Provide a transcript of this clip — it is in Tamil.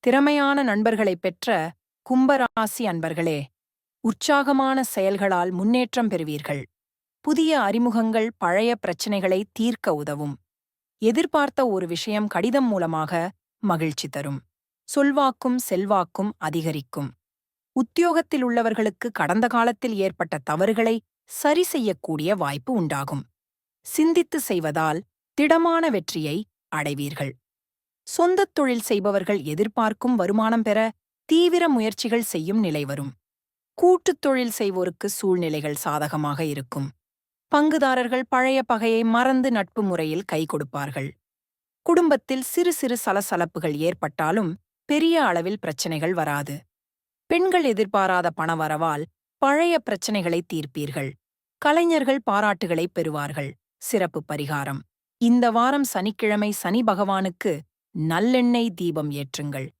திறமையான நண்பர்களைப் பெற்ற கும்பராசி அன்பர்களே, உற்சாகமான செயல்களால் முன்னேற்றம் பெறுவீர்கள். புதிய அறிமுகங்கள் பழைய பிரச்சினைகளை தீர்க்க உதவும். எதிர்பார்த்த ஒரு விஷயம் கடிதம் மூலமாக மகிழ்ச்சி தரும். சொல்வாக்கும் செல்வாக்கும் அதிகரிக்கும். உத்தியோகத்தில் உள்ளவர்களுக்கு கடந்த காலத்தில் ஏற்பட்ட தவறுகளை சரி செய்யக்கூடிய வாய்ப்பு உண்டாகும். சிந்தித்து செய்வதால் திடமான வெற்றியை அடைவீர்கள். சொந்தத் தொழில் செய்பவர்கள் எதிர்பார்க்கும் வருமானம் பெற தீவிர முயற்சிகள் செய்யும் நிலை வரும். கூட்டுத் தொழில் செய்வோருக்கு சூழ்நிலைகள் சாதகமாக இருக்கும். பங்குதாரர்கள் பழைய பகையை மறந்து நட்பு முறையில் கை கொடுப்பார்கள். குடும்பத்தில் சிறு சிறு சலசலப்புகள் ஏற்பட்டாலும் பெரிய அளவில் பிரச்சனைகள் வராது. பெண்கள் எதிர்பாராத பணவரவால் பழைய பிரச்சனைகளை தீர்ப்பீர்கள். கலைஞர்கள் பாராட்டுகளை பெறுவார்கள். சிறப்பு பரிகாரம்: இந்த வாரம் சனிக்கிழமை சனி பகவானுக்கு நல்லெண்ணெய் தீபம் ஏற்றுங்கள்.